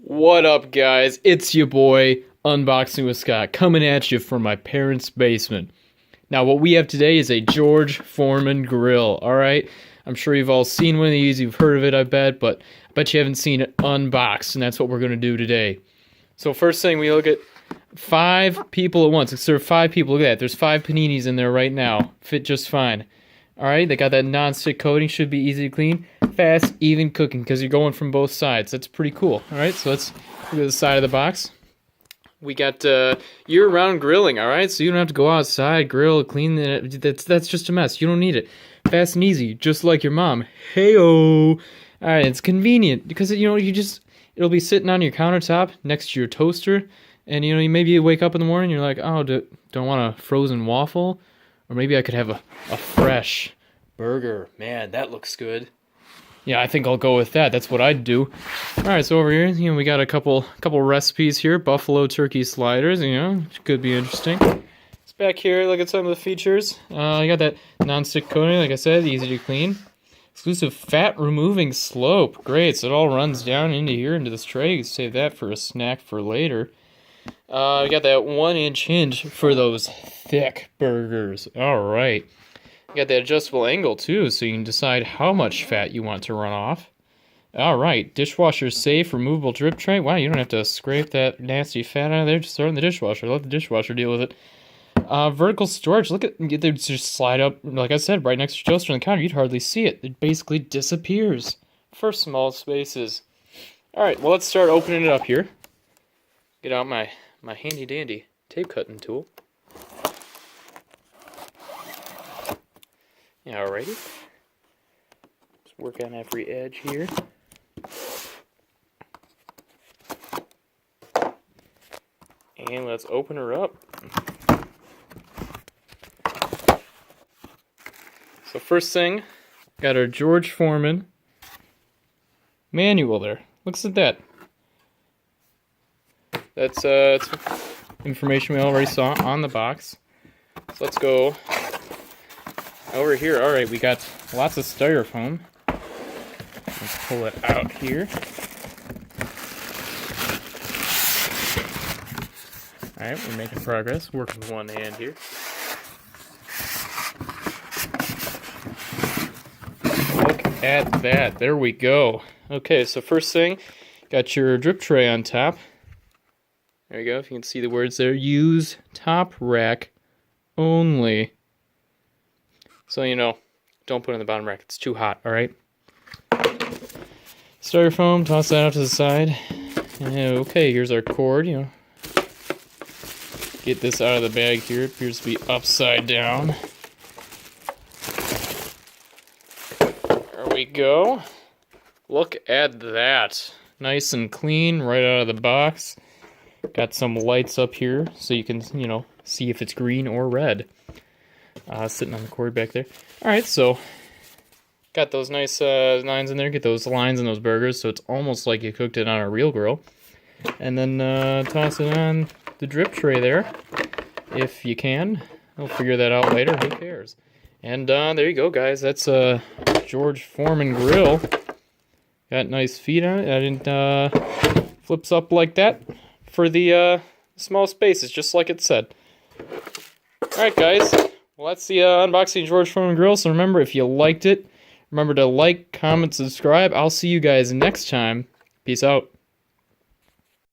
What up, guys? It's your boy, Unboxing with Scott, coming at you from my parents' basement. Now, what we have today is a George Foreman grill, alright? I'm sure you've all seen one of these, you've heard of it, I bet, but I bet you haven't seen it unboxed, and that's what we're going to do today. So first thing, we look at 5 people at once. Serve 5 people, look at that. There's 5 paninis in there right now. Fit just fine. Alright, they got that non-stick coating, should be easy to clean. Fast, even cooking, because you're going from both sides. That's pretty cool. Alright, so let's look at the side of the box. We got year-round grilling, alright? So you don't have to go outside, grill, clean it. That's just a mess. You don't need it. Fast and easy, just like your mom. Hey-o! Alright, it's convenient, because, it'll be sitting on your countertop next to your toaster, and, maybe you wake up in the morning, you're like, oh, don't want a frozen waffle? Or maybe I could have a fresh burger. Man, that looks good. Yeah, I think I'll go with that. That's what I'd do. Alright, so over here, we got a couple recipes here. Buffalo turkey sliders, which could be interesting. It's back here, look at some of the features. You got that non-stick coating, like I said, easy to clean. Exclusive fat-removing slope. Great, so it all runs down into here, into this tray. You can save that for a snack for later. We got that 1-inch hinge for those thick burgers. Alright. You got that adjustable angle too, so you can decide how much fat you want to run off. Alright, dishwasher safe, removable drip tray. Wow, you don't have to scrape that nasty fat out of there. Just throw it in the dishwasher. Let the dishwasher deal with it. Vertical storage. Look at they just slide up, like I said, right next to your toaster on the counter. You'd hardly see it. It basically disappears for small spaces. Alright, well, let's start opening it up here. Get out my handy dandy tape cutting tool. Alrighty. Let's work on every edge here. And let's open her up. So first thing, got our George Foreman manual there. Looks at that. That's information we already saw on the box. So let's go over here. Alright, we got lots of styrofoam. Let's pull it out here. Alright, we're making progress. Working with one hand here. Look at that. There we go. Okay, so first thing, got your drip tray on top. There you go, if you can see the words there. Use top rack only. So, don't put it in the bottom rack. It's too hot, alright? Styrofoam, toss that out to the side. Okay, here's our cord, Get this out of the bag here. It appears to be upside down. There we go. Look at that. Nice and clean, right out of the box. Got some lights up here, so you can, see if it's green or red. Sitting on the cord back there. Alright, so got those nice lines in there. Get those lines in those burgers, so it's almost like you cooked it on a real grill. And then toss it on the drip tray there, if you can. We'll figure that out later. Who cares? And there you go, guys. That's a George Foreman grill. Got nice feet on it. I didn't flips up like that for the small spaces, just like it said. Alright, guys. Well, that's the unboxing George Foreman grill. So remember, if you liked it, remember to like, comment, subscribe. I'll see you guys next time. Peace out.